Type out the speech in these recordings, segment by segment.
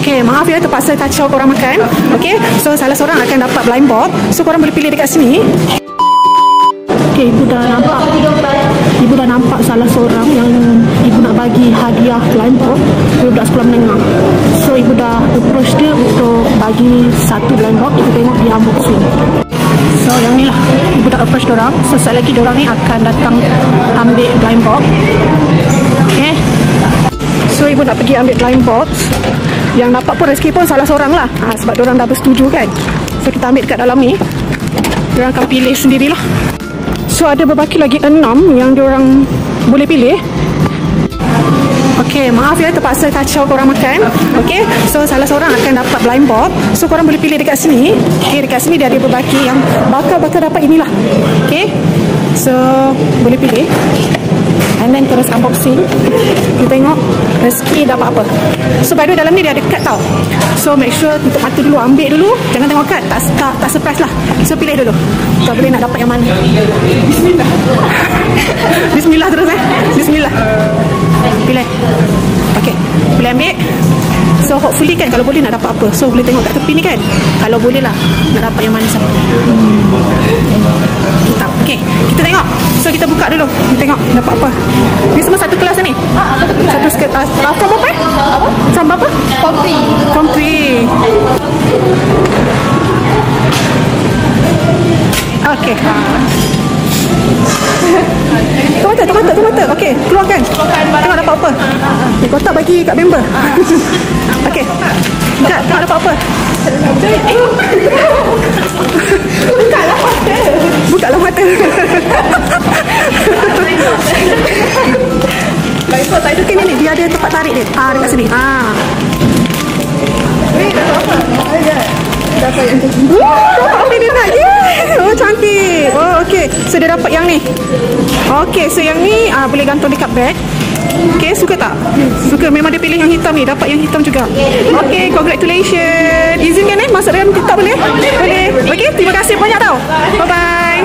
Okay, maaf ya terpaksa kacau korang makan. Okay, so salah seorang akan dapat blind box. So korang boleh pilih dekat sini. Okay, ibu dah nampak salah seorang yang ibu nak bagi hadiah blind box budak sekolah menengah. So ibu dah approach dia untuk bagi satu blind box. Kita tengok dia unboxing. So yang ni lah, ibu dah approach diorang. So sekali lagi diorang ni akan datang ambil blind box. Okay, so ibu nak pergi ambil blind box. Yang dapat pun rezeki pun salah seorang lah, sebab diorang dah bersetuju kan. So kita ambil dekat dalam ni, diorang akan pilih sendirilah. So ada berbaki lagi 6 yang diorang boleh pilih. Okay, maaf ya terpaksa kacau korang makan. Okay, so salah seorang akan dapat blind box. So korang boleh pilih dekat sini. Okay, dekat sini dia ada berbaki yang bakal dapat inilah. Okay, so boleh pilih. And then terus unboxing. Kita tengok rezeki dapat apa. So by the way dalam ni dia ada kad tau. So make sure tutup mata dulu, ambil dulu. Jangan tengok kad, tak surprise lah. So pilih dulu, tak boleh nak dapat yang mana. Bismillah. Bismillah terus Bismillah. Pilih. Okay, boleh ambil. So hopefully kan kalau boleh nak dapat apa. So boleh tengok kat tepi ni kan, kalau boleh lah nak dapat yang mana sama. Kita okay, kita tengok. So kita buka dulu, kita tengok dapat apa. Ni semua satu kelas ni. Satu kelas. From apa? From apa? From 3. Okay. Tomato. Okay, keluarkan. Tengok dapat apa. Kotak bagi kat member. Okay. Tengok dapat apa. Bukalah mata. Tak itu ni dia ada tempat tarik dia. Dekat sini. Dapat apa? Dapat yang tu. Apa dia nak? Oh cantik. Oh okey. So dia dapat yang ni. Okey, so yang ni boleh gantung dekat beg. Okey, suka tak? Suka. Memang dia pilih yang hitam ni. Dapat yang hitam juga. Okey, congratulations. Izinkan masuk dalam TikTok boleh? Boleh. Okey, terima kasih banyak tau. Bye bye.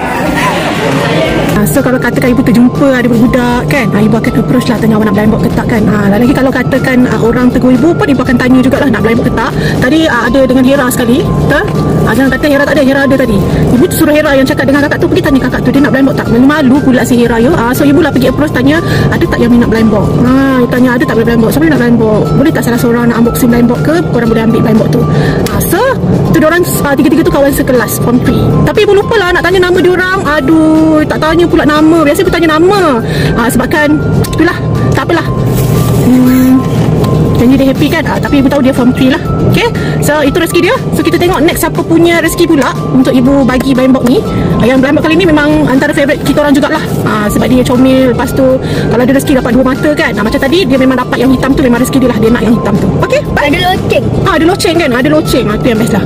So kalau katakan ibu terjumpa ada budak kan, ibu akan approach lah, tanya awak nak blind box ke tak kan. Lagi kalau katakan orang tegur ibu pun, ibu akan tanya jugalah nak blind box ke tak. Tadi ada dengan Hera sekali, betul? Jangan kata Hera tak ada, Hera ada tadi. Ibu suruh Hera yang cakap dengan kakak tu pergi tanya kakak tu dia nak blind box tak. Malu pula si Hera ya. So ibu lah pergi approach tanya ada tak yang nak blind box. Tanya ada tak blind box, siapa yang nak blind box, boleh tak salah seorang nak unboxing blind box ke, korang boleh ambil blind box tu. So tu diorang tiga-tiga tu kawan sekelas form 3. Tapi ibu lupa lah nak tanya nama diorang. Aduh, tak tanya pula nama. Biasa ibu tanya nama. Sebabkan itulah, tak apalah. Janji dia happy kan. Tapi ibu tahu dia form 3 lah. Okay, so itu rezeki dia. So kita tengok next siapa punya rezeki pula untuk ibu bagi blind box ni. Yang blind box kali ni memang antara favourite kita orang jugalah. Sebab dia comel. Lepas tu kalau ada rezeki dapat 2 mata kan. Macam tadi dia memang dapat yang hitam tu, memang rezeki dia lah. Dia nak yang hitam tu. Okay, bye. Ada loceng. Ada loceng kan. Ada loceng. Itu yang best lah.